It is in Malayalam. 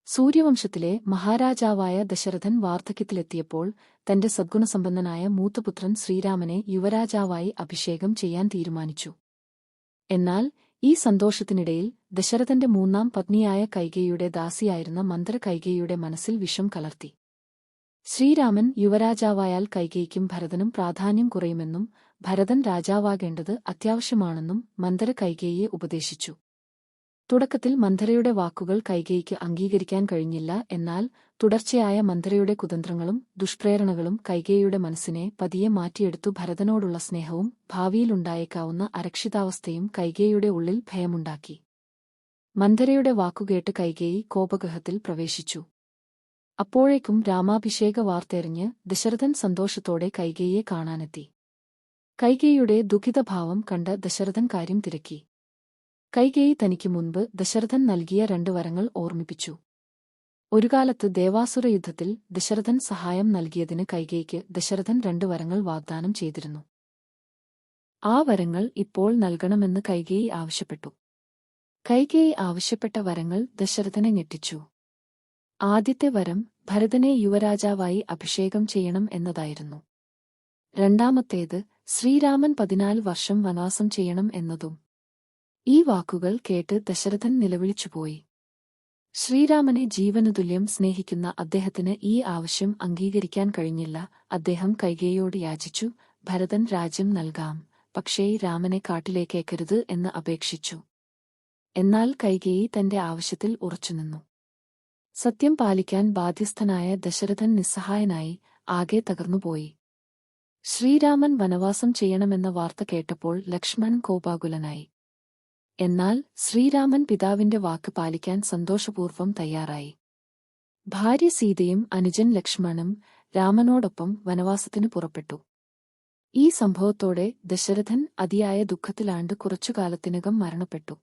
സൂര്യവംശത്തിലെ മഹാരാജാവായ ദശരഥൻ വാർദ്ധക്യത്തിലെത്തിയപ്പോൾ തന്റെ സദ്ഗുണസമ്പന്നനായ മൂത്തപുത്രൻ ശ്രീരാമനെ യുവരാജാവായി അഭിഷേകം ചെയ്യാൻ തീരുമാനിച്ചു. എന്നാൽ ഈ സന്തോഷത്തിനിടയിൽ ദശരഥന്റെ മൂന്നാം പത്നിയായ കൈകേയിയുടെ ദാസിയായിരുന്ന മന്ദര കൈകേയിയുടെ മനസ്സിൽ വിഷം കലർത്തി. ശ്രീരാമൻ യുവരാജാവായാൽ കൈകേയിക്കും ഭരതനും പ്രാധാന്യം കുറയുമെന്നും ഭരതൻ രാജാവാകേണ്ടത് അത്യാവശ്യമാണെന്നും മന്ദര കൈകേയിയെ ഉപദേശിച്ചു. തുടക്കത്തിൽ മന്ദരയുടെ വാക്കുകൾ കൈകേയിക്ക് അംഗീകരിക്കാൻ കഴിഞ്ഞില്ല. എന്നാൽ തുടർച്ചയായ മന്ദരയുടെ കുതന്ത്രങ്ങളും ദുഷ്പ്രേരണകളും കൈകേയിയുടെ മനസ്സിനെ പതിയെ മാറ്റിയെടുത്തു. ഭരതനോടുള്ള സ്നേഹവും ഭാവിയിലുണ്ടായേക്കാവുന്ന അരക്ഷിതാവസ്ഥയും കൈകേയിയുടെ ഉള്ളിൽ ഭയമുണ്ടാക്കി. മന്ദരയുടെ വാക്കുകേട്ട് കൈകേയി കോപഗൃഹത്തിൽ പ്രവേശിച്ചു. അപ്പോഴേക്കും രാമാഭിഷേക വാർത്തെറിഞ്ഞ് ദശരഥൻ സന്തോഷത്തോടെ കൈകേയിയെ കാണാനെത്തി. കൈകേയിയുടെ ദുഃഖിതഭാവം കണ്ട് ദശരഥൻ കാര്യം തിരക്കി. കൈകേയി തനിക്ക് മുൻപ് ദശരഥൻ നൽകിയ 2 വരങ്ങൾ ഓർമ്മിപ്പിച്ചു. ഒരുകാലത്ത് ദേവാസുര യുദ്ധത്തിൽ ദശരഥൻ സഹായം നൽകിയതിന് കൈകേയിക്ക് ദശരഥൻ 2 വരങ്ങൾ വാഗ്ദാനം ചെയ്തിരുന്നു. ആ വരങ്ങൾ ഇപ്പോൾ നൽകണമെന്ന് കൈകേയി ആവശ്യപ്പെട്ടു. കൈകേയി ആവശ്യപ്പെട്ട വരങ്ങൾ ദശരഥനെ ഞെട്ടിച്ചു. ആദ്യത്തെ വരം ഭരതനെ യുവരാജാവായി അഭിഷേകം ചെയ്യണം എന്നതായിരുന്നു. രണ്ടാമത്തേത് ശ്രീരാമൻ 14 വർഷം വനവാസം ചെയ്യണം എന്നതും. ഈ വാക്കുകൾ കേട്ട് ദശരഥൻ നിലവിളിച്ചുപോയി. ശ്രീരാമനെ ജീവനുതുല്യം സ്നേഹിക്കുന്ന അദ്ദേഹത്തിന് ഈ ആവശ്യം അംഗീകരിക്കാൻ കഴിഞ്ഞില്ല. അദ്ദേഹം കൈകേയിയോട് യാചിച്ചു, ഭരതൻ രാജ്യം നൽകാം, പക്ഷേ രാമനെ കാട്ടിലേക്കേക്കരുത് എന്ന് അപേക്ഷിച്ചു. എന്നാൽ കൈകേയി തന്റെ ആവശ്യത്തിൽ ഉറച്ചുനിന്നു. സത്യം പാലിക്കാൻ ബാധ്യസ്ഥനായ ദശരഥൻ നിസ്സഹായനായി ആകെ തകർന്നുപോയി. ശ്രീരാമൻ വനവാസം ചെയ്യണമെന്ന വാർത്ത കേട്ടപ്പോൾ ലക്ഷ്മണൻ കോപാകുലനായി. എന്നാൽ ശ്രീരാമൻ പിതാവിന്റെ വാക്ക് പാലിക്കാൻ സന്തോഷപൂർവ്വം തയ്യാറായി. ഭാര്യ സീതയും അനുജൻ ലക്ഷ്മണനും രാമനോടൊപ്പം വനവാസത്തിനു പുറപ്പെട്ടു. ഈ സംഭവത്തോടെ ദശരഥൻ അതിയായ ദുഃഖത്തിലാണ്ട് കുറച്ചുകാലത്തിനകം മരണപ്പെട്ടു.